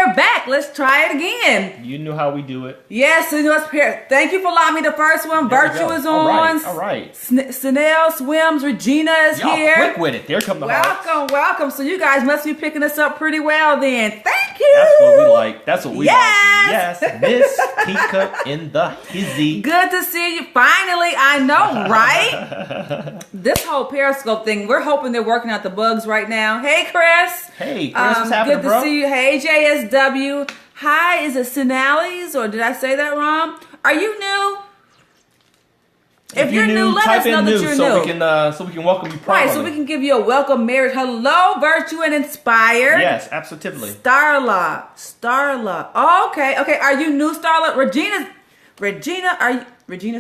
we're back. Let's try it again. You knew how we do it. Yes, so let's prepare. Thank you for allowing me the first one. Virtue is on. All right. Snell swims. Regina is Y'all here. quick with it. There come the hearts. Welcome. So you guys must be picking us up pretty well then. Thank you. That's what we like. That's what we like. Yes. Yes, Miss Tika in the hizzy. Good to see you. Finally, I know, right? This whole Periscope thing, we're hoping they're working out the bugs right now. Hey, Chris. Hey, Chris, what's happening, good to bro? see you. Hey, JSW. Hi, is it Sinales or did I say that wrong? Are you new? If you're new, let us know that you're new. So we can welcome you properly. Right, so we can give you a welcome marriage. Hello, Virtue and Inspired. Yes, absolutely. Starla. Okay. Are you new, Starla? Regina's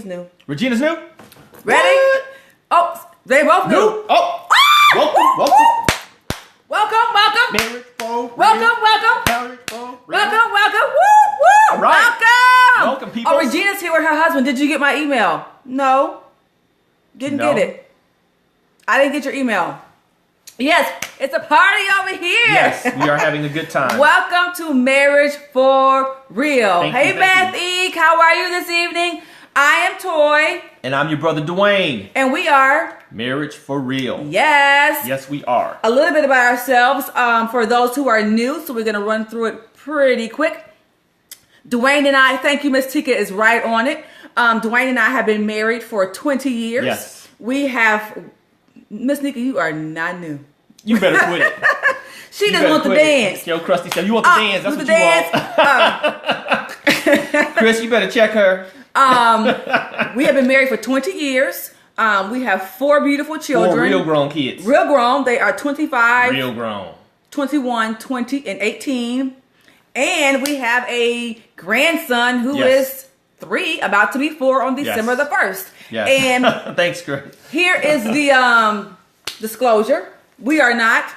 new. Regina's new? Ready? What? Oh, they both new. Oh, welcome. Marriage for real. Welcome. Marriage for real. Welcome. Woo. All right. Welcome, people. Oh, Regina's here with her husband. Did you get my email? No. Didn't get it. I didn't get your email. Yes, it's a party over here. Yes, we are having a good time. Welcome to Marriage for Real. Thank you. Beth Eek, how are you this evening? I am Toy. And I'm your brother Dwayne. And we are Marriage for Real. Yes. Yes, we are. A little bit about ourselves for those who are new, so we're going to run through it pretty quick. Dwayne and I, thank you, Miss Tika is right on it. Dwayne and I have been married for 20 years. Yes. We have, Miss Nika, you are not new. You better quit it. She doesn't want the dance. Yo, Krusty said, you want the dance. That's what you want. Chris, you better check her. We have been married for 20 years. We have 4 beautiful children. 4 real grown kids. Real grown. They are 25. Real grown. 21, 20, and 18. And we have a grandson who is 3, about to be 4 on December the 1st. Yes. And thanks, Chris. Here is the disclosure. We're not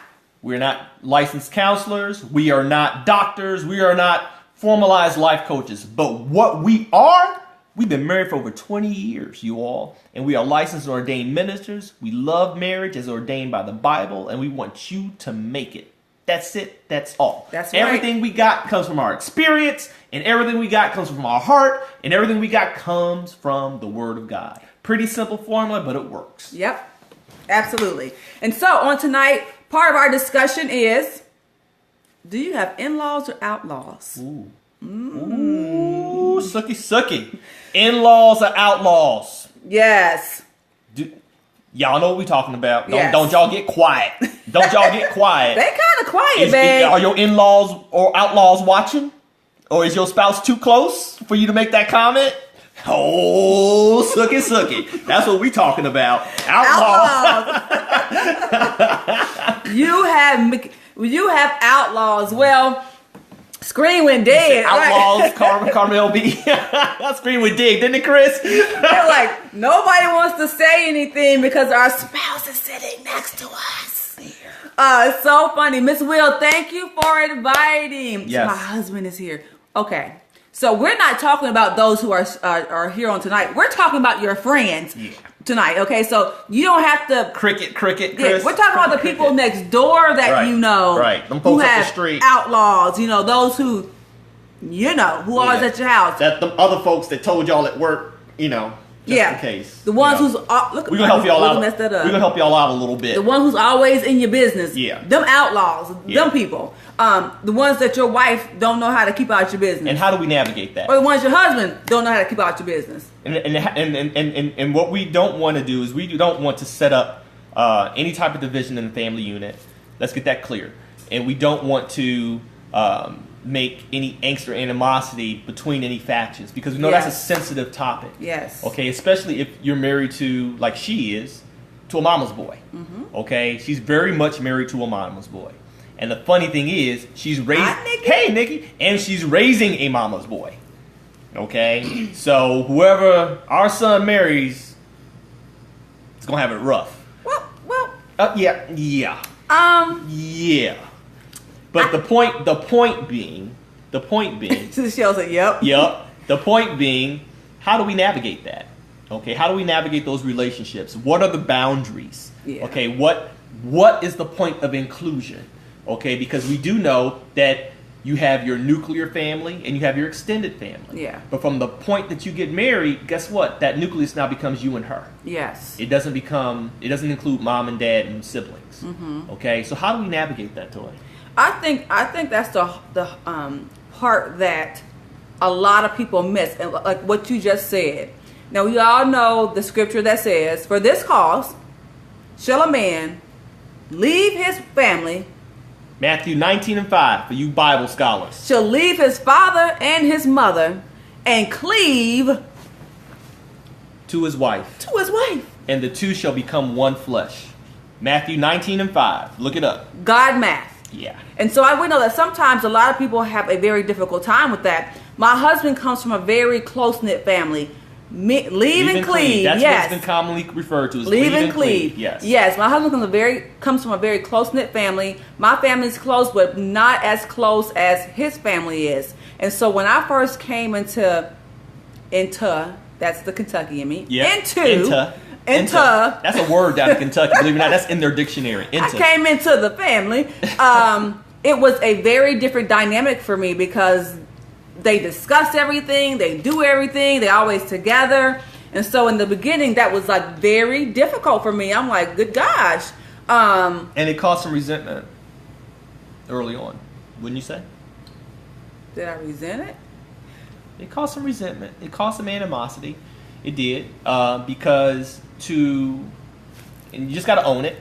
licensed counselors. We are not doctors. We are not formalized life coaches. But what we are, we've been married for over 20 years, you all. And we are licensed and ordained ministers. We love marriage as ordained by the Bible. And we want you to make it. That's it. That's all. That's right. Everything we got comes from our experience, and everything we got comes from our heart, and everything we got comes from the Word of God. Pretty simple formula, but it works. Yep. Absolutely. And so on tonight, part of our discussion is, do you have in-laws or outlaws? Ooh. Ooh, sucky. In-laws or outlaws? Yes. Y'all know what we talking about. Yes. Don't y'all get quiet. Don't y'all get quiet. They kind of quiet, babe. Are your in-laws or outlaws watching? Or is your spouse too close for you to make that comment? Oh, sucky. That's what we talking about. Outlaws. You have outlaws. Well, Screen went dead. Outlaws, Carmel B. Screen went dig, didn't it, Chris? They're like, nobody wants to say anything because our spouse is sitting next to us. It's so funny. Miss Will, thank you for inviting. Yes. So my husband is here. Okay. So we're not talking about those who are here on tonight. We're talking about your friends tonight. Okay. So you don't have to cricket, Chris. Yeah, we're talking about the people next door that you know. Right. Them folks who up have the street. Outlaws. You know, those who always at your house. That the other folks that told y'all at work, just in case. The ones who's look, we're gonna help y'all out. Mess that up. We're gonna help y'all out a little bit. The one who's always in your business. Yeah. Them outlaws. Them people. The ones that your wife don't know how to keep out your business. And how do we navigate that? Or the ones your husband don't know how to keep out your business. And what we don't want to do is we don't want to set up any type of division in the family unit. Let's get that clear. And we don't want to make any angst or animosity between any factions, because we know that's a sensitive topic. Yes. Okay, especially if you're married to, like she is, to a mama's boy. Mm-hmm. Okay, she's very much married to a mama's boy. And the funny thing is, she's raising... Hey, Nikki! And she's raising a mama's boy. Okay? So, whoever our son marries is going to have it rough. Well... Yeah. Yeah. But the point being... So she was like, yep. Yep. The point being, how do we navigate that? Okay, how do we navigate those relationships? What are the boundaries? Yeah. Okay, what is the point of inclusion? Okay, because we do know that You have your nuclear family and you have your extended family. Yeah. But from the point that you get married, guess what? That nucleus now becomes you and her. Yes. It doesn't include mom and dad and siblings. Mm-hmm. Okay, so how do we navigate that, Toy? I think that's the part that a lot of people miss, and like what you just said. Now we all know the scripture that says, "For this cause shall a man leave his family." Matthew 19:5 for you Bible scholars. "Shall leave his father and his mother, and cleave to his wife. To his wife. And the two shall become one flesh." Matthew 19:5. Look it up. God math. Yeah. And so I would know that sometimes a lot of people have a very difficult time with that. My husband comes from a very close-knit family. Leave and cleave. That's yes. what's been commonly referred to as leave and cleave. Yes. Yes. My husband comes from a very close-knit family. My family's close, but not as close as his family is. And so when I first came into that's the Kentucky in me. Yeah. Into. That's a word down in Kentucky. Believe it or not, that's in their dictionary. I came into the family. It was a very different dynamic for me because they discuss everything, they do everything, they're always together. And so in the beginning, that was like very difficult for me. I'm like, good gosh. And it caused some resentment early on, wouldn't you say? Did I resent it? It caused some resentment. It caused some animosity. It did. Because and you just got to own it.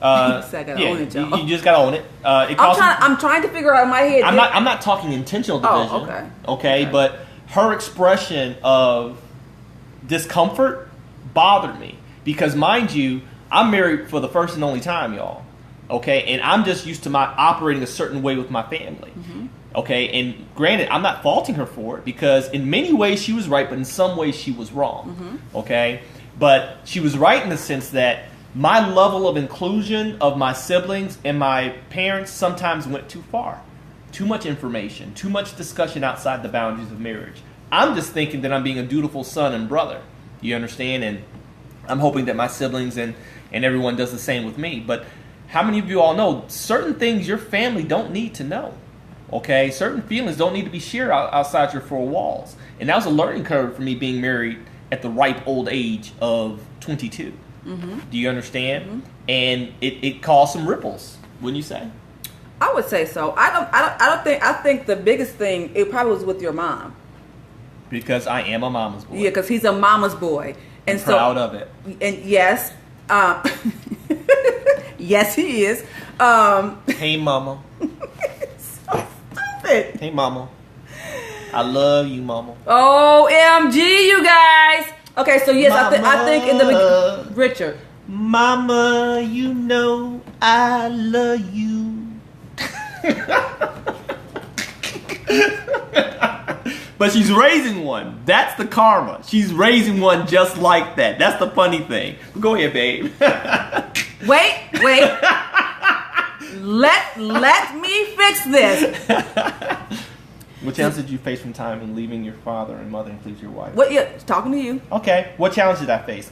Own it, y'all. You just got to own it. I'm trying to figure out in my head. I'm not talking intentional division. Oh, okay. But her expression of discomfort bothered me because, mind you, I'm married for the first and only time, y'all. Okay, and I'm just used to my operating a certain way with my family. Mm-hmm. Okay, and granted, I'm not faulting her for it because in many ways she was right, but in some ways she was wrong. Mm-hmm. Okay, but she was right in the sense that my level of inclusion of my siblings and my parents sometimes went too far. Too much information, too much discussion outside the boundaries of marriage. I'm just thinking that I'm being a dutiful son and brother. You understand? And I'm hoping that my siblings and everyone does the same with me. But how many of you all know certain things your family don't need to know? Okay? Certain feelings don't need to be shared outside your four walls. And that was a learning curve for me being married at the ripe old age of 22. Mm-hmm. Do you understand? Mm-hmm. And it caused some ripples, wouldn't you say? I would say so. I think the biggest thing, it probably was with your mom. Because I am a mama's boy. Yeah, because he's a mama's boy. And I'm proud of it. And yes, yes he is. Hey mama. So stupid. Hey mama. I love you, mama. OMG, you guys. Okay, so yes, I think in the beginning, Richard. Mama, you know I love you. But she's raising one. That's the karma. She's raising one just like that. That's the funny thing. Go ahead, babe. Wait. Let me fix this. What challenge did you face from time in leaving your father and mother, includes your wife? What? Yeah, talking to you. Okay. What challenge did I face?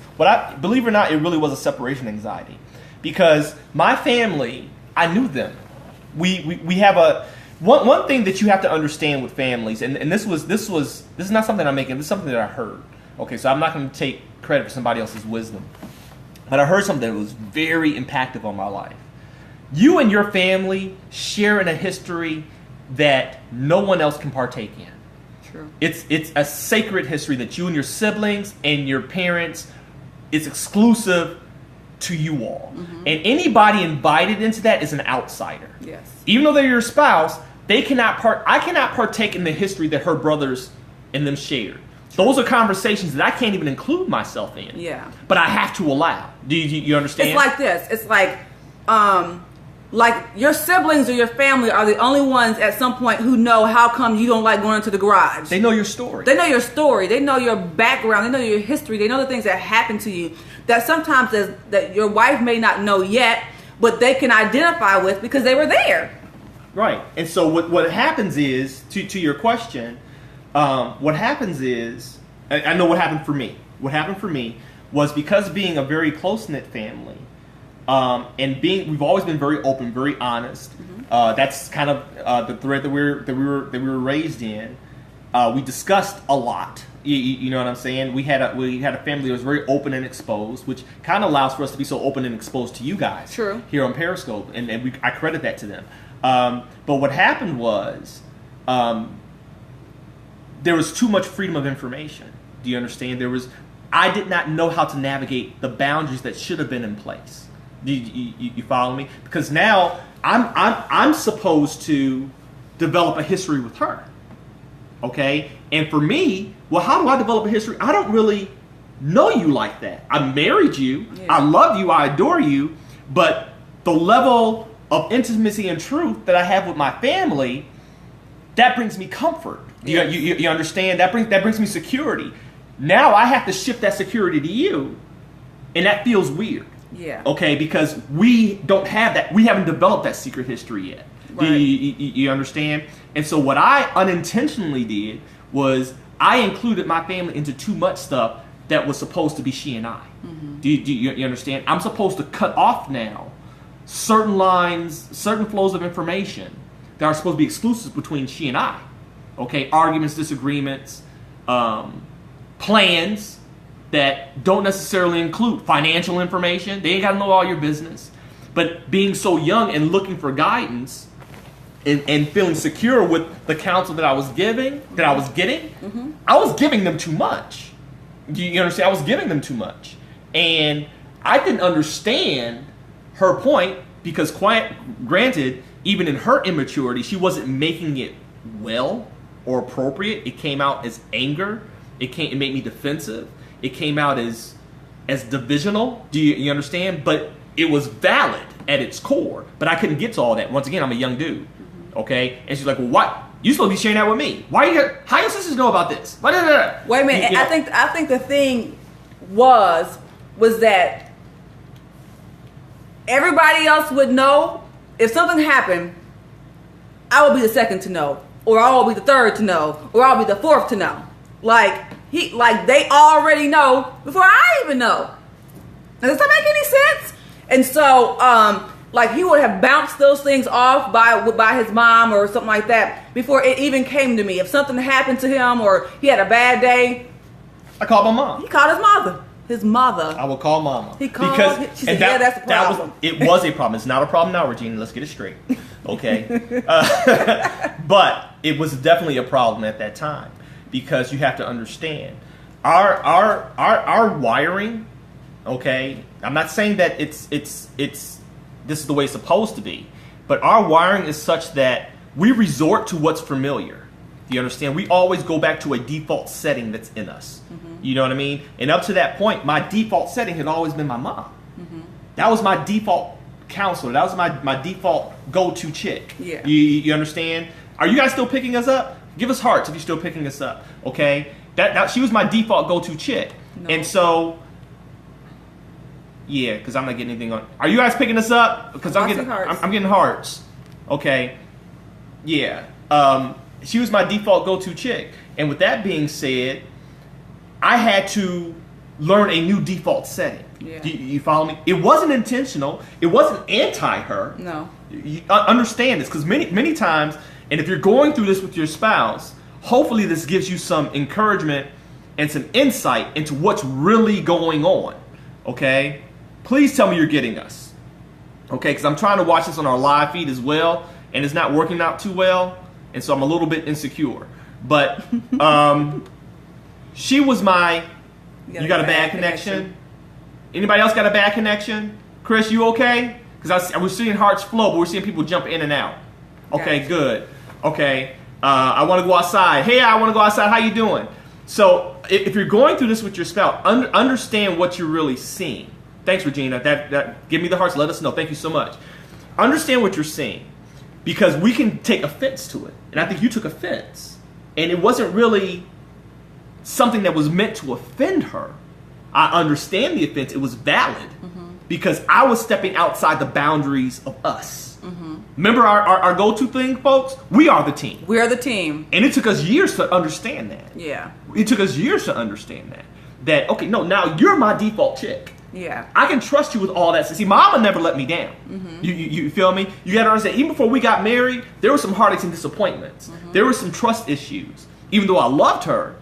Believe it or not, it really was a separation anxiety, because my family, I knew them. We have one thing that you have to understand with families, and this is not something I'm making. This is something that I heard. Okay, so I'm not going to take credit for somebody else's wisdom, but I heard something that was very impactful on my life. You and your family share in a history that no one else can partake in. True. It's a sacred history that you and your siblings and your parents, it's exclusive to you all. Mm-hmm. And anybody invited into that is an outsider. Yes. Even though they're your spouse, I cannot partake in the history that her brothers and them shared. Those are conversations that I can't even include myself in. Yeah. But I have to allow. Do you understand? It's like this. It's like your siblings or your family are the only ones at some point who know how come you don't like going into the garage. They know your story. They know your story. They know your background. They know your history. They know the things that happened to you that sometimes that your wife may not know yet, but they can identify with because they were there. Right. And so what happens is, to your question, what happens is, I know what happened for me. What happened for me was, because being a very close-knit family, we've always been very open, very honest. That's kind of the thread that we were raised in. We discussed a lot. You know what I'm saying? We had a family that was very open and exposed, which kind of allows for us to be so open and exposed to you guys. True. Here on Periscope, and I credit that to them. But what happened was there was too much freedom of information. Do you understand? I did not know how to navigate the boundaries that should have been in place. You follow me? Because now I'm supposed to develop a history with her. Okay? And for me, well, how do I develop a history? I don't really know you like that. I married you. Yeah. I love you. I adore you. But the level of intimacy and truth that I have with my family, that brings me comfort. Yes. You understand? That brings me security. Now I have to shift that security to you. And that feels weird. Yeah. Okay, because we don't have that. We haven't developed that secret history yet. Right. You understand? And so what I unintentionally did was I included my family into too much stuff that was supposed to be she and I. Mm-hmm. Do you understand? I'm supposed to cut off now certain lines, certain flows of information that are supposed to be exclusive between she and I. Okay, arguments, disagreements, plans that don't necessarily include financial information. They ain't got to know all your business. But being so young and looking for guidance and feeling secure with the counsel that I was getting, mm-hmm. I was giving them too much. You understand? I was giving them too much. And I didn't understand her point because, granted, even in her immaturity, she wasn't making it well or appropriate. It came out as anger. It made me defensive. It came out as divisional. Do you understand? But it was valid at its core. But I couldn't get to all that. Once again, I'm a young dude. Okay? And she's like, well, what? You supposed to be sharing that with me. Why are you here? How your sisters know about this? Wait a minute. I think the thing was that everybody else would know. If something happened, I would be the second to know. Or I will be the third to know. Or I'll be the fourth to know. Like they already know before I even know. Does that make any sense? And so, he would have bounced those things off by his mom or something like that before it even came to me. If something happened to him or he had a bad day, I called my mom. He called his mother. His mother. I will call mama. He called. She said, yeah, that's a problem. It was a problem. It's not a problem now, Regina. Let's get it straight. Okay. But it was definitely a problem at that time. Because you have to understand, our wiring, okay. I'm not saying that it's this is the way it's supposed to be, but our wiring is such that we resort to what's familiar. Do you understand? We always go back to a default setting that's in us. Mm-hmm. You know what I mean? And up to that point, my default setting had always been my mom. Mm-hmm. That was my default counselor. That was my default go-to chick. Yeah. You understand? Are you guys still picking us up? Give us hearts if you're still picking us up, okay? That she was my default go-to chick. No. And so, yeah, because I'm not getting anything on. Are you guys picking us up? Because I'm getting hearts. Okay. Yeah. She was my default go-to chick. And with that being said, I had to learn a new default setting. Yeah. You follow me? It wasn't intentional. It wasn't anti-her. No. You understand this, because many times, and if you're going through this with your spouse, hopefully this gives you some encouragement and some insight into what's really going on, okay? Please tell me you're getting us, okay? Because I'm trying to watch this on our live feed as well, and it's not working out too well, and so I'm a little bit insecure. But she was my, you got a bad connection? Anybody else got a bad connection? Chris, you okay? Because I was seeing hearts flow, but we're seeing people jump in and out. Okay, gotcha. Good. Okay, I want to go outside. Hey, I want to go outside. How you doing? So if you're going through this with your spouse, understand what you're really seeing. Thanks, Regina. That give me the hearts. Let us know. Thank you so much. Understand what you're seeing, because we can take offense to it, and I think you took offense, and it wasn't really something that was meant to offend her. I understand the offense. It was valid, because I was stepping outside the boundaries of us. Mm-hmm. Remember our go-to thing, folks? We are the team. We are the team. And it took us years to understand that. Yeah. It took us years to understand that. That, okay, no, now you're my default chick. Yeah. I can trust you with all that. See, mama never let me down. You feel me? You got to understand, even before we got married, there were some heartaches and disappointments. There were some trust issues. Even though I loved her,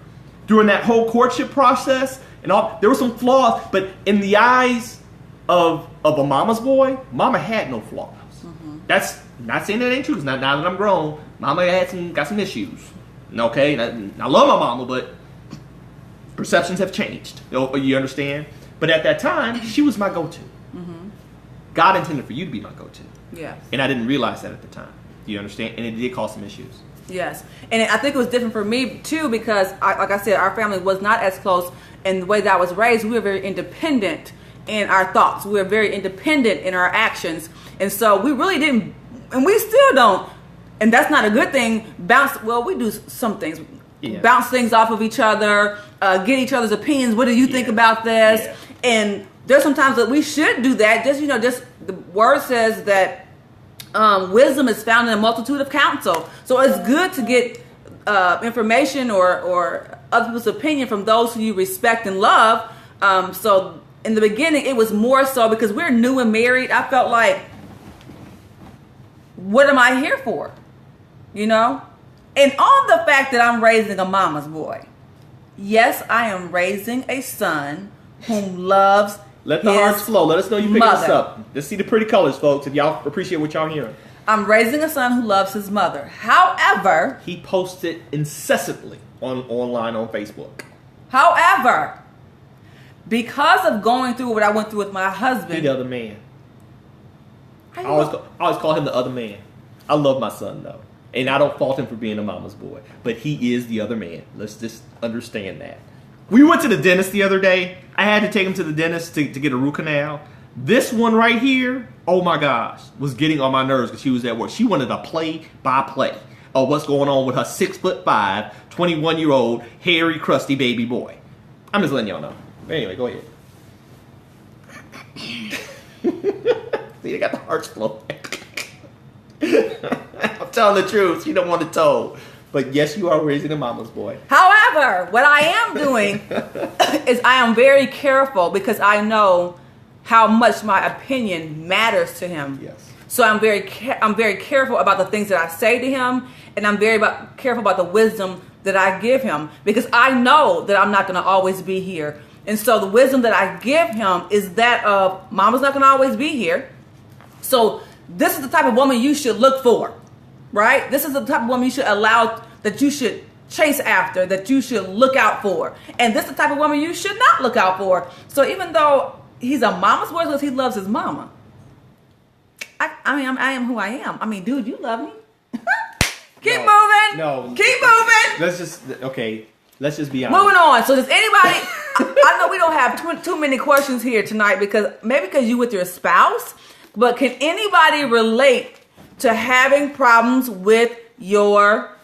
during that whole courtship process and all, there were some flaws. But in the eyes of a mama's boy, mama had no flaws. That's not saying that ain't true, because now that I'm grown, mama got some issues. Okay? I love my mama, but perceptions have changed. You understand? But at that time, she was my go-to. God intended for you to be my go-to. Yes. And I didn't realize that at the time. Do you understand? And it did cause some issues. Yes. And I think it was different for me, too, because, like I said, our family was not as close. And the way that I was raised, we were very independent in our thoughts. We were very independent in our actions. And so we really didn't, and we still don't, and that's not a good thing, we do some things. Yeah. Bounce things off of each other, get each other's opinions. What do you think about this? Yeah. And there's sometimes that we should do that. Just the word says that wisdom is found in a multitude of counsel. So it's good to get information or other people's opinion from those who you respect and love. So in the beginning, it was more so because we're new and married. I felt like, what am I here for? And on the fact that I'm raising a mama's boy, yes, I am raising a son whom loves Let the hearts flow. Let us know you picking us up. Let's see the pretty colors, folks, if y'all appreciate what y'all hearing. I'm raising a son who loves his mother. However, he posted incessantly online on Facebook. However, because of going through what I went through with my husband. He the other man. I always call him the other man. I love my son, though. And I don't fault him for being a mama's boy. But he is the other man. Let's just understand that. We went to the dentist the other day. I had to take him to the dentist to get a root canal. This one right here, oh my gosh, was getting on my nerves because she was at work. She wanted a play-by-play of what's going on with her 6'5", 21-year-old, hairy, crusty baby boy. I'm just letting y'all know. Anyway, go ahead. See, they got the hearts flowing. I'm telling the truth. She don't want it told. But yes, you are raising a mama's boy. However, what I am doing is I am very careful because I know how much my opinion matters to him. Yes. So I'm very careful about the things that I say to him, and I'm very careful about the wisdom that I give him because I know that I'm not going to always be here. And so the wisdom that I give him is that of mama's not going to always be here. So this is the type of woman you should look for, right? This is the type of woman you should allow, that you should chase after, that you should look out for. And this is the type of woman you should not look out for. So even though he's a mama's boy because he loves his mama, I am who I am. I mean, dude, you love me. Keep moving. No. Keep moving. Let's just be honest. Moving on. So does anybody, I know we don't have too many questions here tonight because you with your spouse, but can anybody relate to having problems with your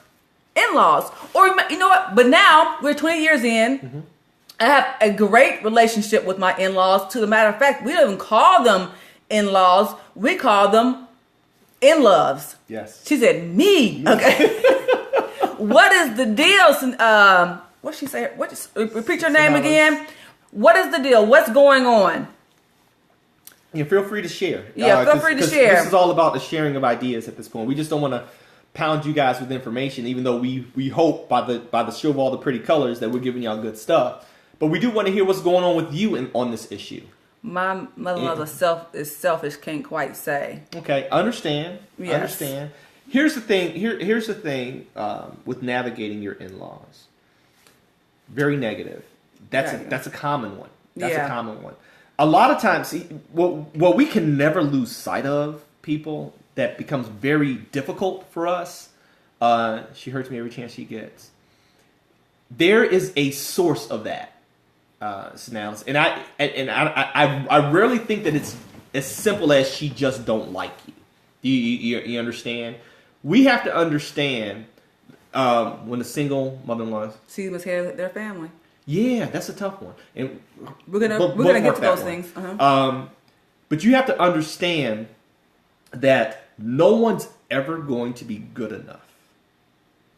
in-laws? Or you know what? But now we're 20 years in. Mm-hmm. I have a great relationship with my in-laws. To the matter of fact, we don't even call them in-laws. We call them in-loves. Yes. She said, me. Okay. What is the deal? What'd she say? Repeat your name again. What is the deal? What's going on? Yeah, feel free to share. Yeah, feel free to share. This is all about the sharing of ideas at this point. We just don't want to pound you guys with information, even though we hope by the show of all the pretty colors that we're giving y'all good stuff. But we do want to hear what's going on with you on this issue. My mother-in-law is selfish, can't quite say. Okay, understand. Yes. Understand. Here's the thing. Here's the thing with navigating your in-laws. Very negative. That's a common one. That's a common one. A lot of times, see, what we can never lose sight of, people, that becomes very difficult for us. She hurts me every chance she gets. There is a source of that, Snells, and I rarely think that it's as simple as she just don't like you. You understand? We have to understand when the single mother-in-law she was head of their family. Yeah, that's a tough one, and we're gonna get to those things. Uh-huh. But you have to understand that no one's ever going to be good enough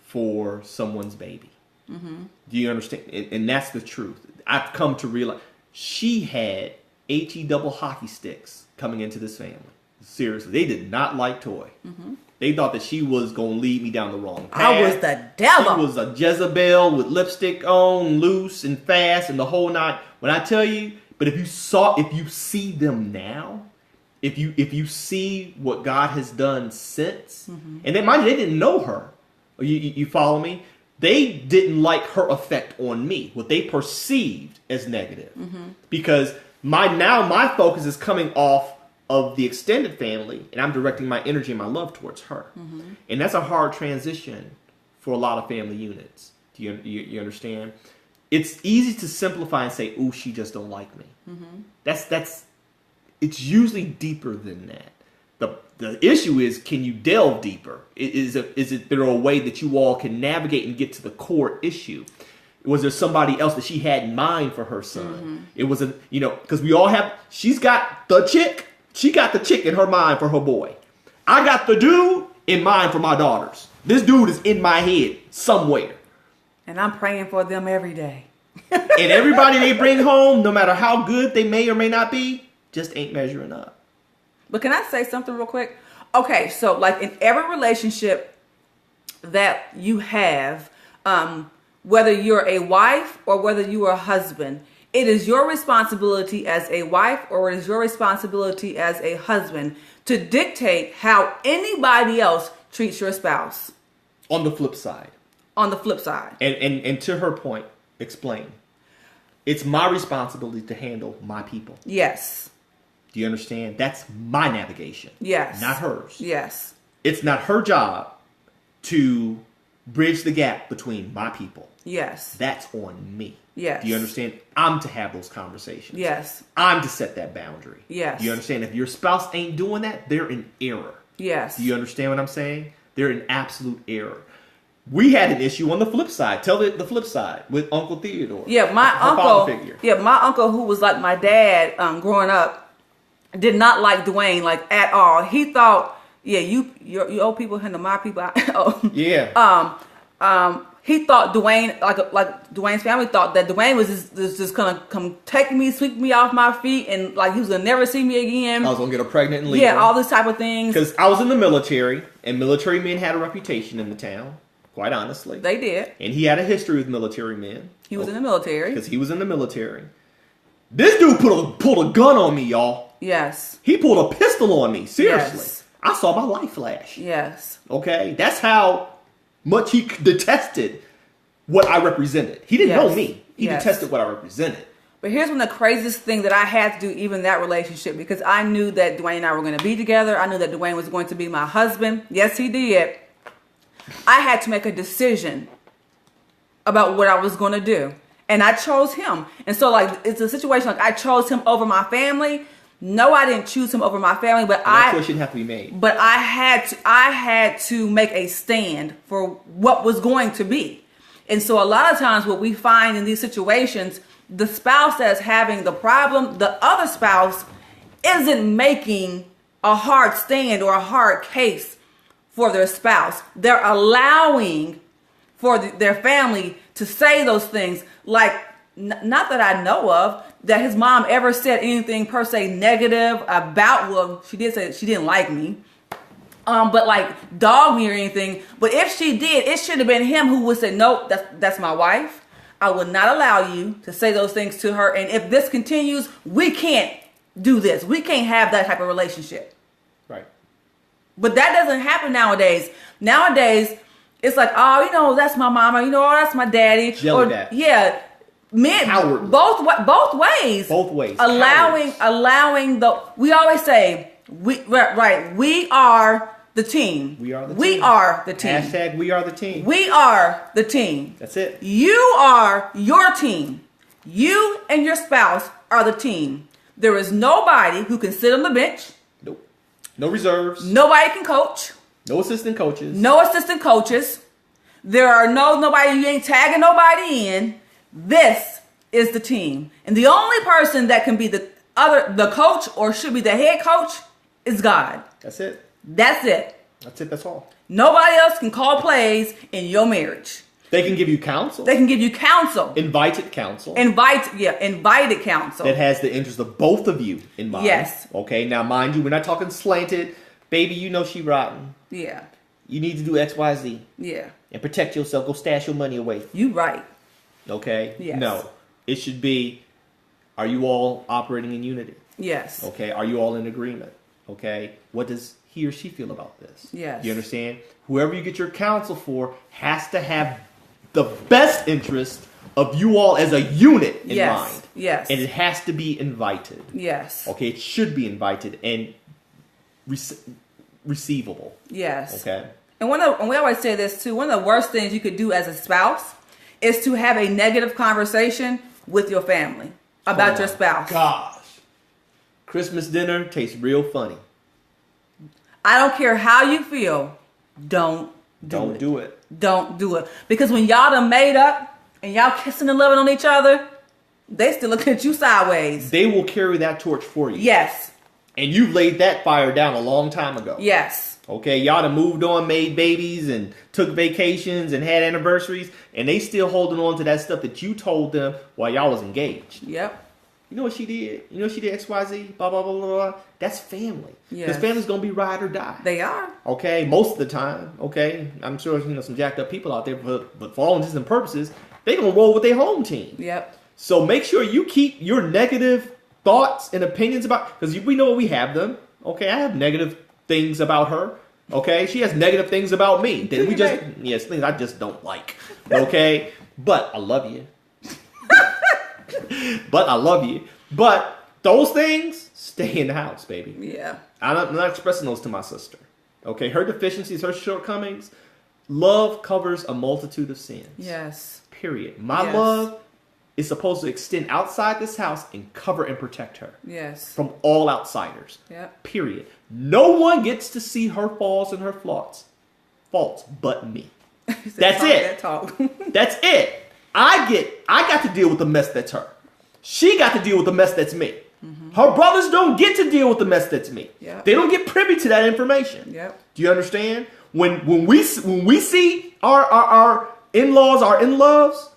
for someone's baby. Mm-hmm. Do you understand? And that's the truth. I've come to realize she had HE double hockey sticks coming into this family. Seriously, they did not like Toy. They thought that she was going to lead me down the wrong path. I was the devil. She was a Jezebel with lipstick on, loose and fast, and the whole nine. When I tell you, but if you see them now, if you see what God has done since, and then mind you, they didn't know her. You follow me? They didn't like her effect on me, what they perceived as negative, because my focus is coming off of the extended family, and I'm directing my energy and my love towards her. And that's a hard transition for a lot of family units. Do you understand? It's easy to simplify and say, "Ooh, she just don't like me." It's usually deeper than that. The issue is, can you delve deeper? Is there a way that you all can navigate and get to the core issue? Was there somebody else that she had in mind for her son? It was because we all have. She's got the chick. She got the chick in her mind for her boy. I got the dude in mind for my daughters. This dude is in my head somewhere. And I'm praying for them every day. And everybody they bring home, no matter how good they may or may not be, just ain't measuring up. But can I say something real quick? Okay, so like in every relationship that you have, whether you're a wife or whether you are a husband, it is your responsibility as a wife or it is your responsibility as a husband to dictate how anybody else treats your spouse. On the flip side. On the flip side. And to her point, explain. It's my responsibility to handle my people. Yes. Do you understand? That's my navigation. Yes. Not hers. Yes. It's not her job to bridge the gap between my people. Yes. That's on me. Yes. Do you understand? I'm to have those conversations. Yes. I'm to set that boundary. Yes. Do you understand? If your spouse ain't doing that, they're in error. Yes. Do you understand what I'm saying? They're in absolute error. We had an issue on the flip side. Tell the flip side with Uncle Theodore. Yeah, my father figure. Yeah, my uncle, who was like my dad growing up, did not like Dwayne like at all. He thought, yeah, you old people handle my people. Yeah. He thought Dwayne, like Dwayne's family thought that Dwayne was just gonna come take me, sweep me off my feet, and like he was gonna never see me again. I was gonna get her pregnant and leave. Yeah, all this type of things. Because I was in the military, and military men had a reputation in the town. Quite honestly, they did. And he had a history with military men. He was in the military. Because he was in the military. This dude pulled a gun on me, y'all. Yes. He pulled a pistol on me. Seriously. Yes. I saw my life flash. Yes. Okay? That's how much he detested what I represented. He didn't know me. He detested what I represented. But here's one of the craziest things that I had to do, even that relationship, because I knew that Dwayne and I were going to be together. I knew that Dwayne was going to be my husband. Yes, he did. I had to make a decision about what I was going to do. And I chose him. And so, like, it's a situation like I chose him over my family. No, I didn't choose him over my family, but that choice shouldn't have to be made. But I had to make a stand for what was going to be. And so a lot of times what we find in these situations, the spouse that's having the problem, the other spouse isn't making a hard stand or a hard case for their spouse. They're allowing for their family to say those things, like not that I know of that his mom ever said anything per se negative about. Well, she did say she didn't like me, but like dog me or anything. But if she did, it should have been him who would say, "Nope, that's my wife. I will not allow you to say those things to her. And if this continues, we can't do this. We can't have that type of relationship." Right. But that doesn't happen nowadays. Nowadays, it's like, oh, that's my mama. Oh, that's my daddy. Jelly dad. Yeah. Men, Cowardly. both ways. Both ways. Allowing we always say, we are the team. We are the team. We are the team. Hashtag we are the team. We are the team. That's it. You are your team. You and your spouse are the team. There is nobody who can sit on the bench. Nope. No reserves. Nobody can coach. No assistant coaches. No assistant coaches. There are nobody, you ain't tagging nobody in. This is the team. And the only person that can be the coach or should be the head coach is God. That's it. That's it. That's it. That's all. Nobody else can call plays in your marriage. They can give you counsel. They can give you counsel. Invited counsel. Invited counsel. That has the interest of both of you in mind. Yes. Okay, now mind you, we're not talking slanted. Baby, you know she rotten. Yeah. You need to do X, Y, Z. Yeah. And protect yourself. Go stash your money away. You right. Okay? Yes. No. It should be, are you all operating in unity? Yes. Okay? Are you all in agreement? Okay? What does he or she feel about this? Yes. You understand? Whoever you get your counsel for has to have the best interest of you all as a unit in mind. Yes. And it has to be invited. Yes. Okay? It should be invited and receivable. Yes. Okay? And we always say this too, one of the worst things you could do as a spouse is to have a negative conversation with your family about your spouse. Gosh. Christmas dinner tastes real funny. I don't care how you feel. Don't do it. Don't do it. Because when y'all done made up and y'all kissing and loving on each other, they still looking at you sideways. They will carry that torch for you. Yes. And you laid that fire down a long time ago. Yes. Okay, y'all done moved on, made babies, and took vacations, and had anniversaries, and they still holding on to that stuff that you told them while y'all was engaged. Yep. You know what she did? You know she did X, Y, Z, blah, blah, blah, blah, blah. That's family. Yes. Because family's going to be ride or die. They are. Okay, most of the time, okay? I'm sure some jacked up people out there, but for all intents and purposes, they going to roll with their home team. Yep. So make sure you keep your negative thoughts and opinions about, because we know we have them. Okay, I have negative things about her. Okay, she has negative things about me. Then things I just don't like. Okay, but I love you. But those things stay in the house, baby. Yeah. I'm not expressing those to my sister. Okay, her deficiencies, her shortcomings. Love covers a multitude of sins. Yes. Period. My love is supposed to extend outside this house and cover and protect her. Yes. From all outsiders. Yep. Period. No one gets to see her faults and her faults but me. That's it. That's it. I got to deal with the mess that's her. She got to deal with the mess that's me. Mm-hmm. Her brothers don't get to deal with the mess that's me. Yep. They don't get privy to that information. Yep. Do you understand? When we see our in-laws, our in-loves,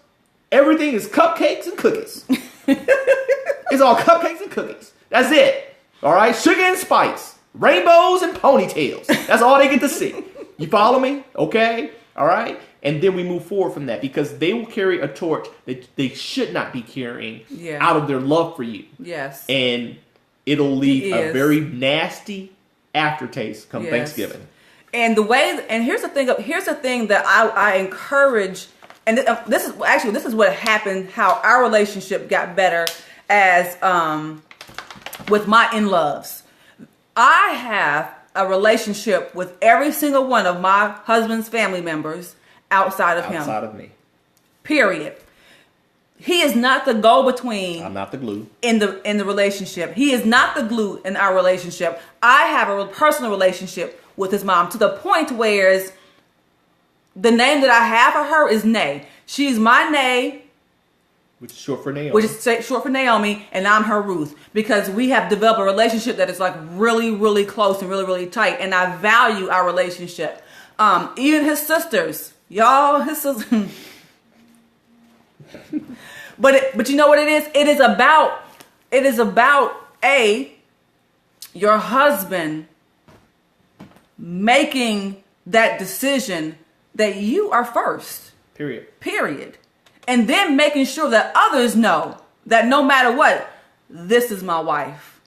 everything is cupcakes and cookies. It's all cupcakes and cookies. That's it. All right? Sugar and spice. Rainbows and ponytails. That's all they get to see. You follow me? Okay? All right? And then we move forward from that because they will carry a torch that they should not be carrying out of their love for you. Yes. And it'll leave a very nasty aftertaste come Thanksgiving. And here's the thing that I encourage, and this is what happened, how our relationship got better as with my in-laws. I have a relationship with every single one of my husband's family members outside of him. Outside of me. Period. He is not the go-between. I'm not the glue. In the relationship. He is not the glue in our relationship. I have a personal relationship with his mom to the point where the name that I have for her is Nay. She's my Nay. Which is short for Naomi. Which is short for Naomi, and I'm her Ruth. Because we have developed a relationship that is like really, really close and really, really tight. And I value our relationship. Even his sisters. Y'all, his sisters. But you know what it is? It is about your husband making that decision that you are first. Period. And then making sure that others know that no matter what, this is my wife.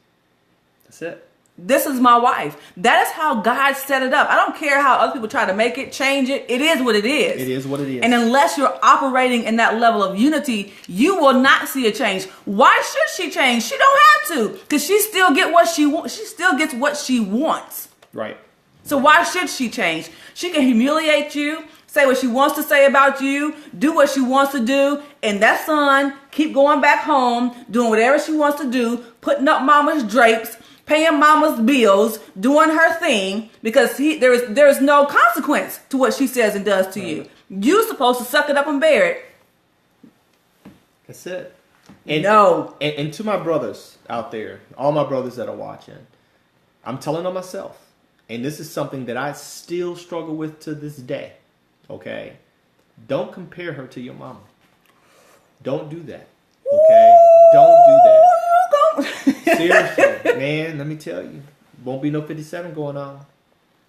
That's it. This is my wife. That is how God set it up. I don't care how other people try to make it, change it. It is what it is. It is what it is. And unless you're operating in that level of unity, you will not see a change. Why should she change? She don't have to, because she still gets what she wants. She still gets what she wants. Right. So why should she change? She can humiliate you, say what she wants to say about you, do what she wants to do, and that son keep going back home, doing whatever she wants to do, putting up mama's drapes, paying mama's bills, doing her thing, because there is no consequence to what she says and does to you. You're supposed to suck it up and bear it. That's it. And to my brothers out there, all my brothers that are watching, I'm telling on myself, and this is something that I still struggle with to this day. Okay, don't compare her to your mama. Don't do that. Okay? Don't do that. Seriously, man, let me tell you. Won't be no 57 going on.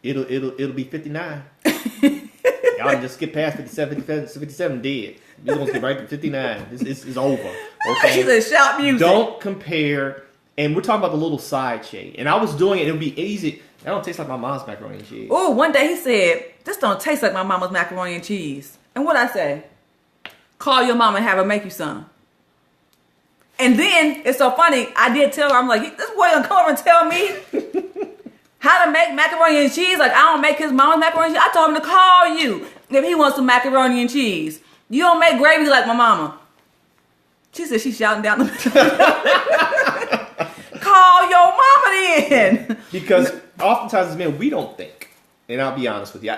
It'll be 59. Y'all can just skip past 57 dead. We're going to skip right to 59. It's over. Okay? She said shout music. Don't compare. And we're talking about the little side shade. And I was doing it. It would be easy. That don't taste like my mom's macaroni and cheese. Oh, one day he said, this don't taste like my mama's macaroni and cheese. And what I say? Call your mama and have her make you some. And then, it's so funny, I did tell her, I'm like, this boy gonna come over and tell me how to make macaroni and cheese. Like, I don't make his mama's macaroni and cheese. I told him to call you if he wants some macaroni and cheese. You don't make gravy like my mama. She said she's shouting down the Call your mama then. Because oftentimes as men, we don't think. And I'll be honest with you.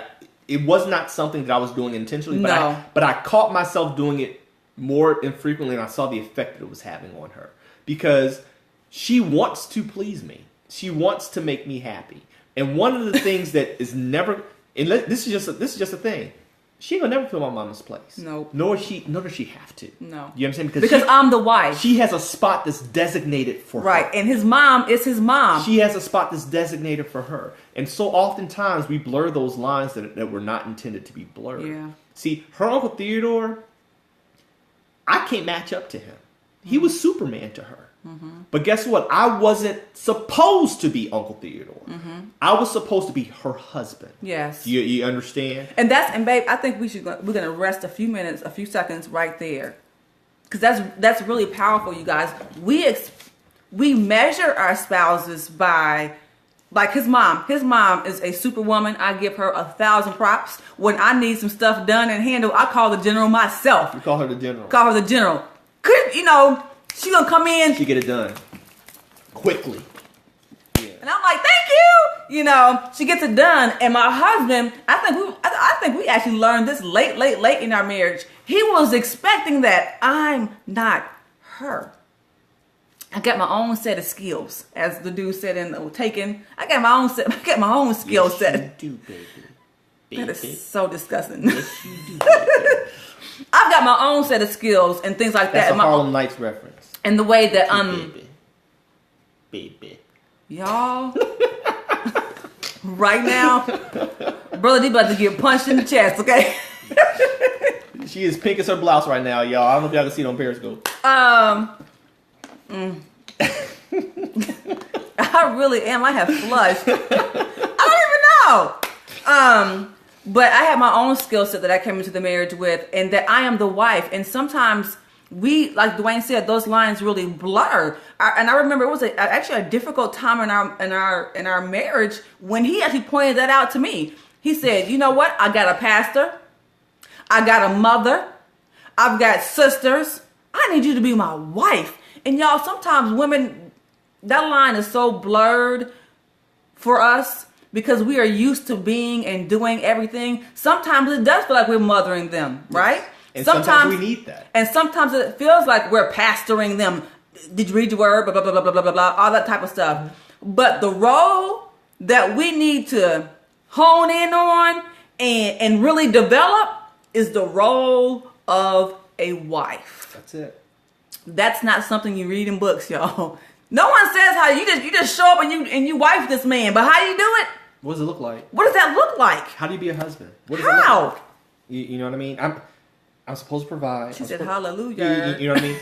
It was not something that I was doing intentionally. But I caught myself doing it more infrequently, and I saw the effect that it was having on her. Because she wants to please me. She wants to make me happy. And one of the things that is never... And this is just a thing. She ain't gonna never fill my mama's place. No. Nor does she have to. No. You understand? Because I'm the wife. She has a spot that's designated for her. Right. And his mom is his mom. She has a spot that's designated for her. And so oftentimes we blur those lines that were not intended to be blurred. Yeah. See, her Uncle Theodore, I can't match up to him. He was Superman to her. Mm-hmm. But guess what? I wasn't supposed to be Uncle Theodore. Mm-hmm. I was supposed to be her husband. Yes. You understand? And babe, I think we're gonna rest a few seconds right there, because that's really powerful, you guys. We measure our spouses by, like his mom. His mom is a superwoman. I give her 1,000 props. When I need some stuff done and handled, I call the general myself. You call her the general. Call her the general. She gonna come in. She get it done quickly. Yeah. And I'm like, thank you. She gets it done. And my husband, I think we actually learned this late in our marriage. He was expecting that. I'm not her. I got my own set of skills, as the dude said in Taken. I got my own skill set. You do, baby. That is so disgusting. Yes, you do, baby. I've got my own set of skills and things like that. That's a Harlem Nights reference. And the way that baby. Y'all, right now, Brother D about to get punched in the chest. Okay. She is pink as her blouse right now, y'all. I don't know if y'all can see it on Periscope. I really am. I have flushed. I don't even know. But I have my own skill set that I came into the marriage with, and that I am the wife. And sometimes we, like Dwayne said, those lines really blur. And I remember it was actually a difficult time in our marriage when he actually pointed that out to me. He said, "You know what? I got a pastor. I got a mother. I've got sisters. I need you to be my wife." And y'all, sometimes women, that line is so blurred for us because we are used to being and doing everything. Sometimes it does feel like we're mothering them, right? And sometimes we need that. And sometimes it feels like we're pastoring them. Did you read your word? Blah, blah, blah, blah, blah, blah, blah, all that type of stuff. But the role that we need to hone in on and really develop is the role of a wife. That's it. That's not something you read in books, y'all. No one says how you just show up and you wife this man, but how do you do it? What does it look like? What does that look like? How do you be a husband? What does how? It look like? You know what I mean? I'm supposed to provide. She said, "Hallelujah." You know what I mean?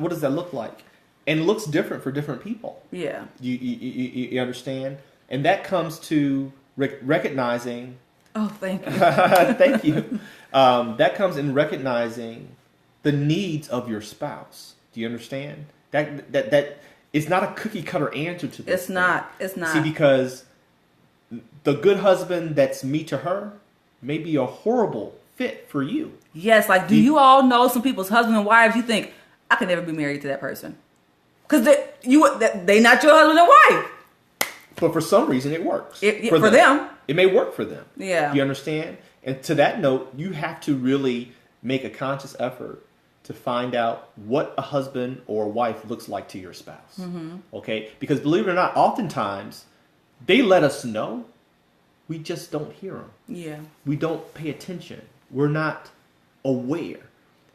What does that look like? And it looks different for different people. Yeah. You understand? And that comes to recognizing. Oh, thank you. Thank you. That comes in recognizing the needs of your spouse. Do you understand? That it's not a cookie cutter answer to this. It's not. It's not. See, because the good husband that's me to her may be a horrible fit for you. Yes, like, do you all know some people's husband and wives? You think, I could never be married to that person because they not your husband and wife. But for some reason, it works for them. It may work for them. Yeah. Do you understand? And to that note, you have to really make a conscious effort to find out what a husband or wife looks like to your spouse. Mm-hmm. Okay? Because believe it or not, oftentimes they let us know. We just don't hear them. Yeah. We don't pay attention. We're not aware.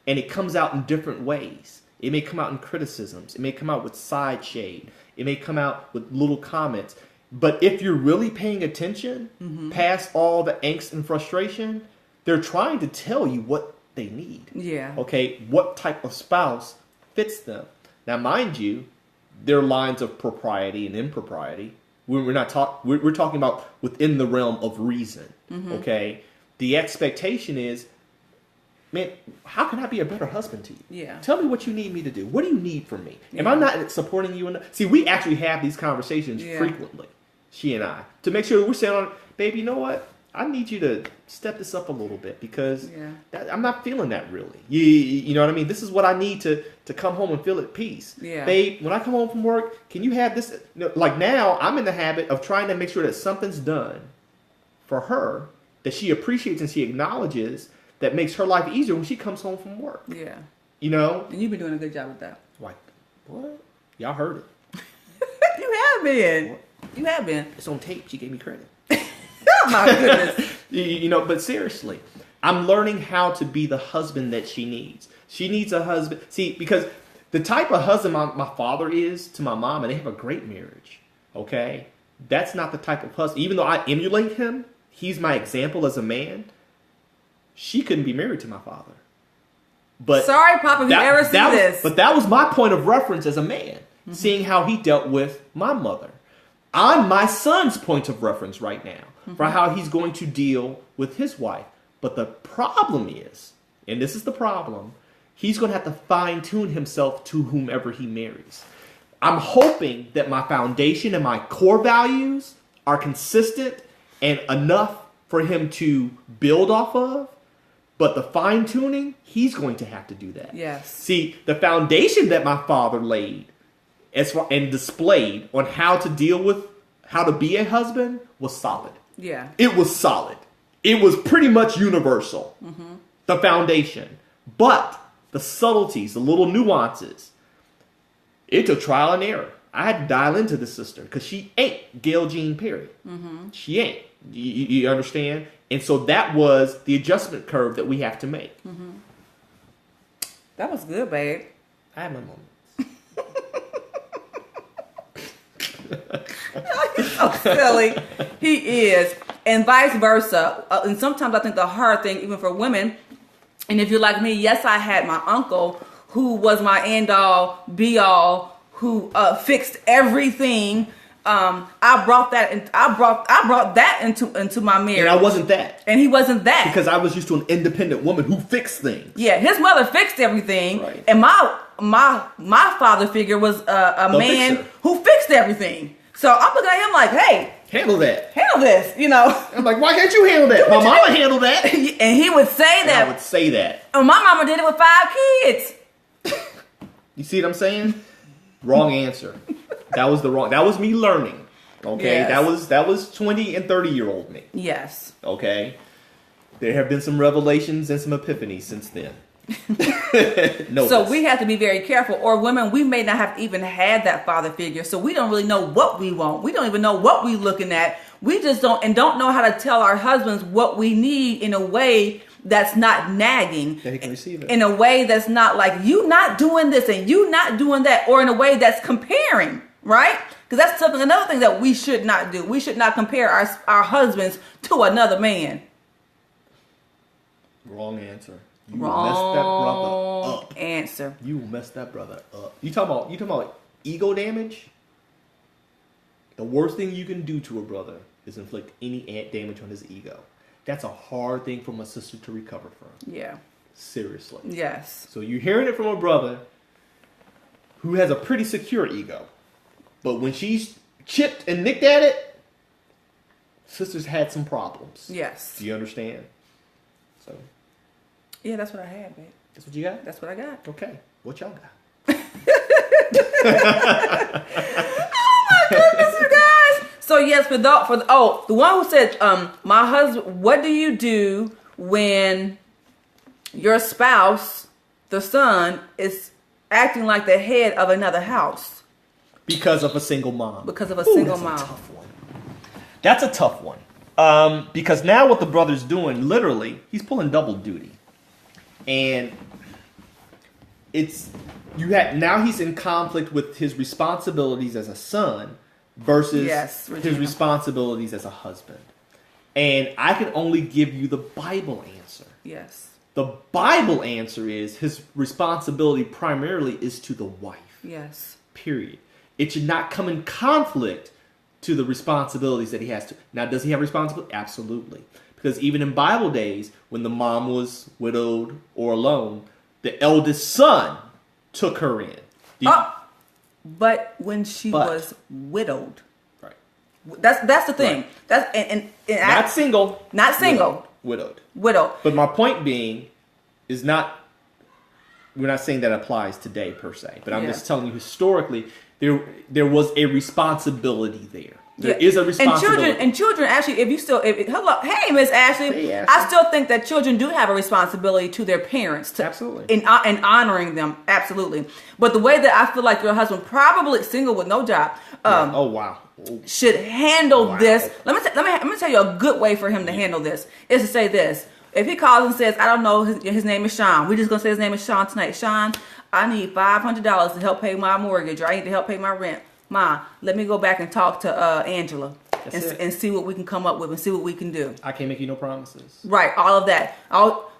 And it comes out in different ways. It may come out in criticisms. It may come out with side shade. It may come out with little comments. But if you're really paying attention, past all the angst and frustration, they're trying to tell you what they need. Yeah. Okay, what type of spouse fits them. Now, mind you, there are lines of propriety and impropriety. We're talking about within the realm of reason. Okay, the expectation is, man, how can I be a better husband to you? Yeah. Tell me what you need me to do. What do you need from me? Am I not supporting you enough? See, we actually have these conversations frequently, she and I, to make sure that we're saying, baby, you know what? I need you to step this up a little bit because I'm not feeling that really. You know what I mean? This is what I need to come home and feel at peace. Yeah. Babe, when I come home from work, can you have this? Like now, I'm in the habit of trying to make sure that something's done for her that she appreciates and she acknowledges that makes her life easier when she comes home from work. Yeah. You know? And you've been doing a good job with that. Like, what? Y'all heard it. You have been. What? You have been. It's on tape. She gave me credit. Oh my goodness. You know, but seriously, I'm learning how to be the husband that she needs. She needs a husband. See, because the type of husband my father is to my mom, and they have a great marriage, okay? That's not the type of husband. Even though I emulate him, he's my example as a man. She couldn't be married to my father. But sorry, Papa, if you ever see this. But that was my point of reference as a man, seeing how he dealt with my mother. I'm my son's point of reference right now for how he's going to deal with his wife. But the problem is, and this is the problem, he's going to have to fine-tune himself to whomever he marries. I'm hoping that my foundation and my core values are consistent and enough for him to build off of. But the fine-tuning, he's going to have to do that. Yes. See, the foundation that my father laid and displayed on how to deal with, how to be a husband was solid. Yeah. It was solid. It was pretty much universal. The foundation. But the subtleties, the little nuances, it took trial and error. I had to dial into the sister because she ain't Gail Jean Perry. She ain't. You understand? And so that was the adjustment curve that we have to make. That was good, babe. I have my moments. So silly. He is. And vice versa. And sometimes I think the hard thing, even for women, and if you're like me, yes, I had my uncle who was my end all, be all, who fixed everything. I brought that into my marriage. And I wasn't that. And he wasn't that. Because I was used to an independent woman who fixed things. Yeah, his mother fixed everything. Right. And my father figure was a man fixer who fixed everything. So I'm looking at him like, hey, handle that. Handle this, you know. I'm like, why can't you handle that? My mama handled that. And he would say that. I would say that. And my mama did it with 5 kids. You see what I'm saying? Wrong answer. That was me learning. Okay. Yes. That was 20 and 30-year-old me. Yes. Okay. There have been some revelations and some epiphanies since then. So we have to be very careful, or women, we may not have even had that father figure, so we don't really know what we want. We don't even know what we're looking at. We just don't know how to tell our husbands what we need in a way that's not nagging, that he can receive it. In a way that's not like, you not doing this and you not doing that, or in a way that's comparing, right? Because that's another thing that we should not do. We should not compare our husbands to another man. Wrong answer. You Wrong will mess that brother up. Answer. You will mess that brother up. You talking about ego damage? The worst thing you can do to a brother is inflict any damage on his ego. That's a hard thing for my sister to recover from. Yeah. Seriously. Yes. So you're hearing it from a brother who has a pretty secure ego. But when she's chipped and nicked at it, sister's had some problems. Yes. Do you understand? So. Yeah, that's what I had, babe. That's what you got? That's what I got. Okay. What y'all got? Oh my goodness, you guys. So yes, the one who said, my husband, what do you do when your spouse, the son, is acting like the head of another house? Because of a single mom. Because of a single that's mom. A tough one. That's a tough one. Because now what the brother's doing, literally, he's pulling double duty. And now he's in conflict with his responsibilities as a son versus his responsibilities as a husband. And I can only give you the Bible answer. Yes. The Bible answer is his responsibility primarily is to the wife. Yes. Period. It should not come in conflict to the responsibilities that he has to. Now, does he have responsibility? Absolutely. Because even in Bible days, when the mom was widowed or alone, the eldest son took her in. But when she was widowed. Right. That's the thing. Right. That's and not single. Not single. Widowed. But my point being is not, we're not saying that applies today per se, but I'm just telling you historically there was a responsibility there. There is a responsibility. And children actually, hello, hey, Miss Ashley, I still think that children do have a responsibility to their parents. Absolutely. In honoring them, absolutely. But the way that I feel like your husband, probably single with no job, should handle this. Let me tell you a good way for him to handle this is to say this. If he calls and says, I don't know, his name is Sean. We're just going to say his name is Sean tonight. Sean, I need $500 to help pay my mortgage, or I need to help pay my rent. Ma, let me go back and talk to Angela and see what we can come up with and see what we can do. I can't make you no promises. Right, all of that.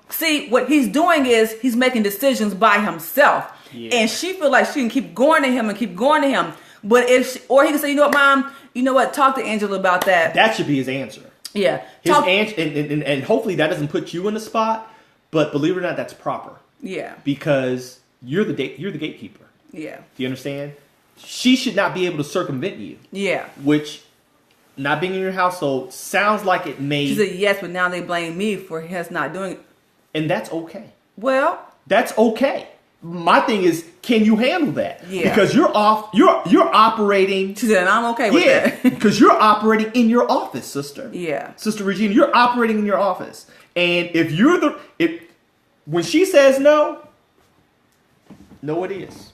See, what he's doing is he's making decisions by himself. Yeah. And she feels like she can keep going to him and keep going to him. But or he can say, you know what, Mom, you know what, talk to Angela about that. That should be his answer. Yeah. His answer, and hopefully that doesn't put you in the spot, but believe it or not, that's proper. Yeah. Because you're the gatekeeper. Yeah. Do you understand? She should not be able to circumvent you. Yeah. Which, not being in your household, sounds like it may... She said yes, but now they blame me for his not doing it. And that's okay. Well... That's okay. My thing is, can you handle that? Yeah. Because you're operating... She said, I'm okay with that. Because you're operating in your office, sister. Yeah. Sister Regina, you're operating in your office. And when she says no, it is.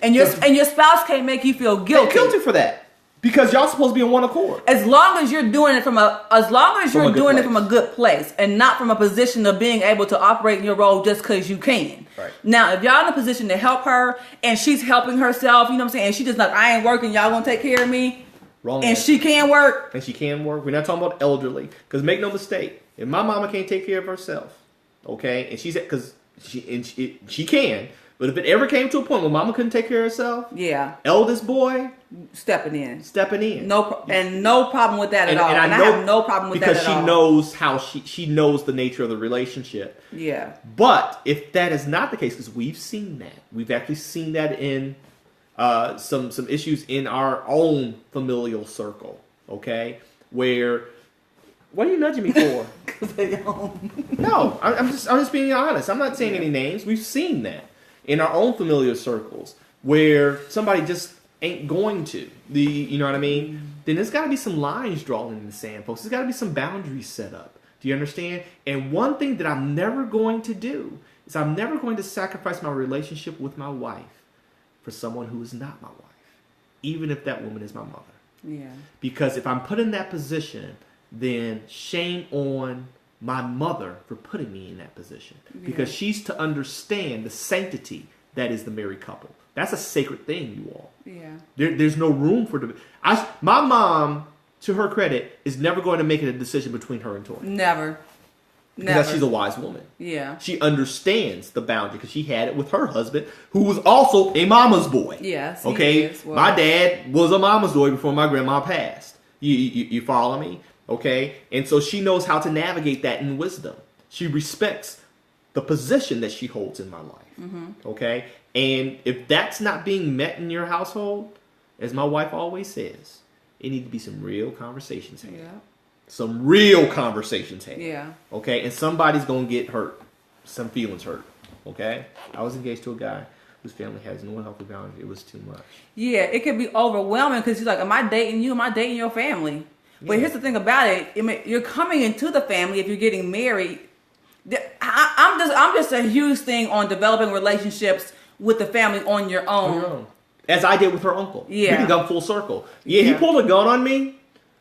And your spouse can't make you feel guilty. They're guilty for that. Because y'all supposed to be in one accord. As long as you're doing it from a good place and not from a position of being able to operate in your role just because you can. Right. Now, if y'all in a position to help her and she's helping herself, you know what I'm saying, and she just like, I ain't working, y'all gonna take care of me. Wrong. And she can work. And she can work. We're not talking about elderly. Because make no mistake, if my mama can't take care of herself, okay, and she can. But if it ever came to a point where mama couldn't take care of herself, eldest boy stepping in. No problem with that at all. And I have no problem with that at all. Because she knows how she knows the nature of the relationship. Yeah. But if that is not the case, because we've seen that, we've actually seen that in some issues in our own familial circle. Okay, where what are you nudging me for? Because they own. No, I'm just being honest. I'm not saying any names. We've seen that in our own familiar circles where somebody just ain't going to. You know what I mean? Then there's got to be some lines drawn in the sand, folks. There's got to be some boundaries set up. Do you understand? And one thing that I'm never going to do is I'm never going to sacrifice my relationship with my wife for someone who is not my wife, even if that woman is my mother. Yeah. Because if I'm put in that position, then shame on my mother for putting me in that position, because she's to understand the sanctity that is the married couple. That's a sacred thing, you all. Yeah. There's no room for my mom, to her credit, is never going to make it a decision between her and Tori. Never. Because she's a wise woman. Yeah. She understands the boundary because she had it with her husband, who was also a mama's boy. Yes. Okay. Well, my dad was a mama's boy before my grandma passed. You follow me? Okay, and so she knows how to navigate that in wisdom. She respects the position that she holds in my life. Mm-hmm. Okay, and if that's not being met in your household, as my wife always says, it needs to be some real conversations had. Yeah. Some real conversations had. Yeah. Okay, and somebody's gonna get hurt. Some feelings hurt. Okay, I was engaged to a guy whose family has no healthy boundaries. It was too much. Yeah, it could be overwhelming because he's like, "Am I dating you? Am I dating your family?" But here's the thing about it. I mean, you're coming into the family if you're getting married. I'm just a huge thing on developing relationships with the family on your own. As I did with her uncle. Yeah. We can come full circle. Yeah, he pulled a gun on me.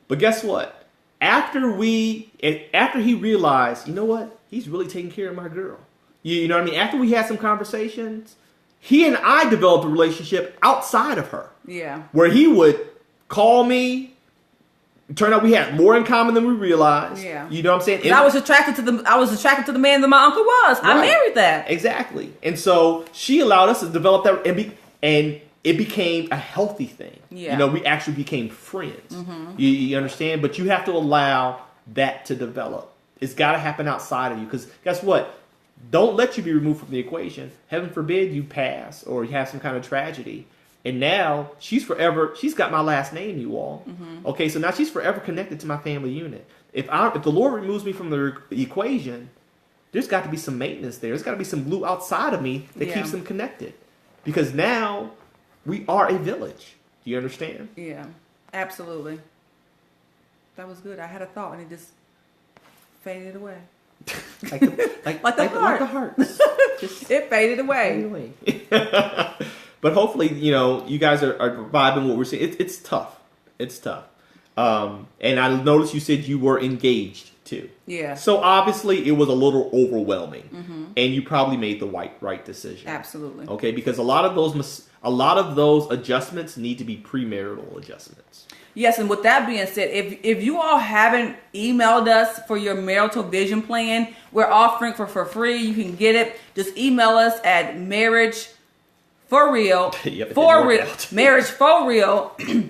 But guess what? After he realized, you know what? He's really taking care of my girl. You know what I mean? After we had some conversations, he and I developed a relationship outside of her. Yeah. Where he would call me. It turned out we had more in common than we realized. Yeah. You know what I'm saying? I was attracted to the man that my uncle was. Right. I married that. Exactly. And so she allowed us to develop that and it became a healthy thing. Yeah. You know, we actually became friends. You understand? But you have to allow that to develop. It's got to happen outside of you. Because guess what? Don't let you be removed from the equation. Heaven forbid you pass or you have some kind of tragedy. And now she's got my last name, you all. Okay, so now she's forever connected to my family unit. If the Lord removes me from the equation, there's got to be some maintenance there. There's got to be some glue outside of me that keeps them connected. Because now we are a village. Do you understand? Yeah, absolutely. That was good. I had a thought and it just faded away. like the heart. It faded away. But hopefully, you know, you guys are vibing what we're saying. It's tough. It's tough. And I noticed you said you were engaged too. Yeah. So obviously it was a little overwhelming, and you probably made the right decision. Absolutely. Okay, because a lot of those adjustments need to be premarital adjustments. Yes, and with that being said, if you all haven't emailed us for your marital vision plan, we're offering for free. You can get it. Just email us at marriageforeal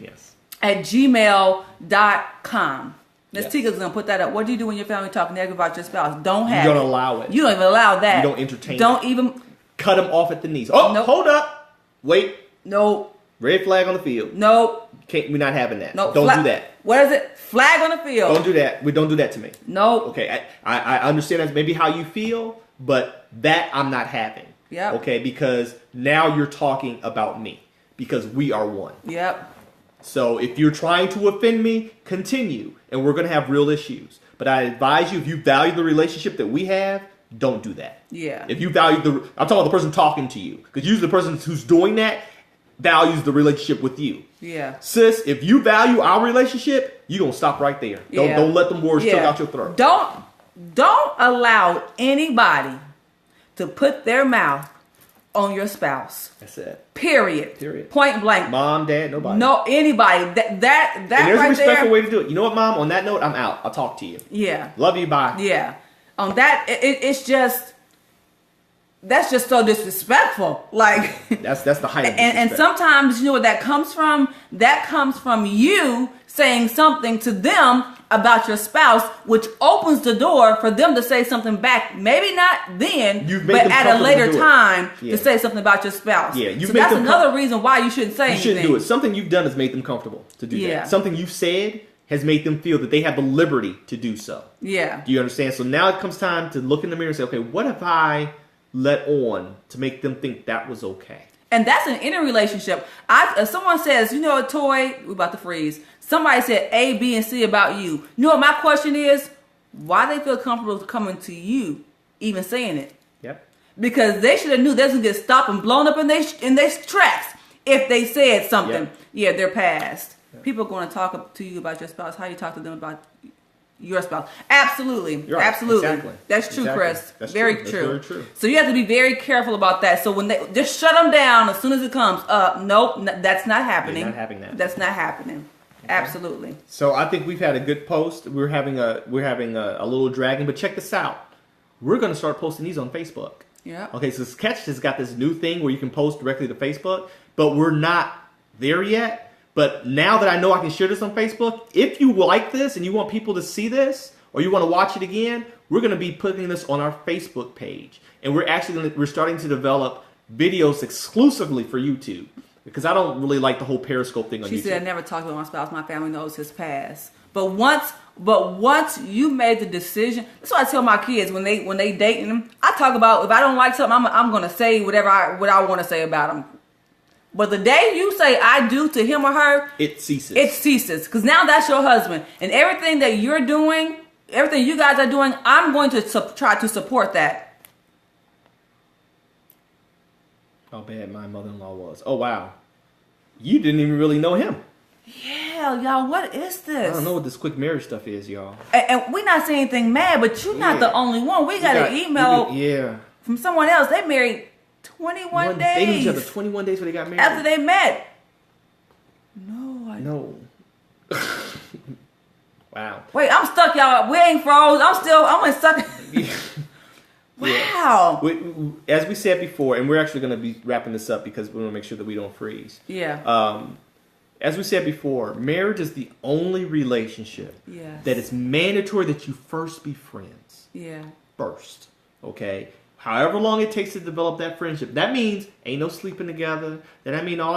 Yes. at gmail.com. Miss Yes. Tika's gonna put that up. What do you do when your family talk negative about your spouse? Don't have You it. don't allow it. You don't even allow that. You don't entertain Don't it. even. Cut them off at the knees. Oh, Nope. Hold up. Wait. No. Red flag on the field. No. We're not having that. No. Don't do that. What is it? Flag on the field. Don't do that. Don't do that to me. No. Okay. I understand that's maybe how you feel, but that I'm not having. Yep. Okay. Because now you're talking about me. Because we are one. Yep. So if you're trying to offend me, continue. And we're going to have real issues. But I advise you, if you value the relationship that we have, don't do that. Yeah. If you value I'm talking about the person talking to you. Because usually the person who's doing that values the relationship with you. Yeah. Sis, if you value our relationship, you're going to stop right there. Don't let them words choke out your throat. Don't allow anybody to put their mouth on your spouse. That's it. Period. Point blank. Mom, dad, nobody. No, anybody. That and there's right a respectful there. way to do it. You know what, Mom? On that note, I'm out. I'll talk to you. Yeah. Love you. Bye. Yeah. On that, it's just, that's just so disrespectful. Like that's the height of and disrespect. sometimes you know what that comes from? That comes from you saying something to them about your spouse, which opens the door for them to say something back. Maybe not then, but at a later time to say something about your spouse. Yeah, so that's another reason why you shouldn't say anything. You shouldn't do it. Something you've done has made them comfortable to do that. Something you've said has made them feel that they have the liberty to do so. Yeah. Do you understand? So now it comes time to look in the mirror and say, okay, what have I let on to make them think that was okay? And that's an inner relationship. If someone says, you know what, Toy, we're about to freeze. Somebody said A, B, and C about you. You know what my question is? Why they feel comfortable coming to you, even saying it? Yep. Because they should have knew they was going to get stopped and blown up in their tracks if they said something. Yep. Yeah, they're past. Yep. People are going to talk to you about your spouse. How do you talk to them about your spouse? Absolutely. Right. Absolutely. Exactly. That's true, Chris. That's very true. That's very true. So you have to be very careful about that. So when they just shut them down as soon as it comes up, nope, that's not happening. You're not having that. That's not happening. Okay. Absolutely. So I think we've had a good post. We're having a little dragging, but check this out. We're going to start posting these on Facebook. Yeah. Okay, so Sketch has got this new thing where you can post directly to Facebook, but we're not there yet. But now that I know I can share this on Facebook, if you like this and you want people to see this or you want to watch it again, we're going to be putting this on our Facebook page. And we're starting to develop videos exclusively for YouTube. Because I don't really like the whole Periscope thing on YouTube. She said, I never talked to my spouse. My family knows his past. But once you made the decision, that's what I tell my kids when they dating them. I talk about, if I don't like something, I'm going to say what I want to say about them. But the day you say I do to him or her, it ceases. It ceases. Because now that's your husband. And everything that you're doing, everything you guys are doing, I'm going to try to support that. How bad my mother-in-law was. Oh, wow. You didn't even really know him. Yeah, y'all, what is this? I don't know what this quick marriage stuff is, y'all. And we're not saying anything mad, but you're not the only one. We got an email from someone else. They married 21 days. They knew each other 21 days when they got married. After they met. No. Wow. Wait, I'm stuck, y'all. We ain't froze. I'm stuck. Wow. As we said before, and we're actually going to be wrapping this up because we want to make sure that we don't freeze. Yeah. As we said before, marriage is the only relationship that it's mandatory that you first be friends. Yeah. First. Okay? However long it takes to develop that friendship. That means ain't no sleeping together. That mean all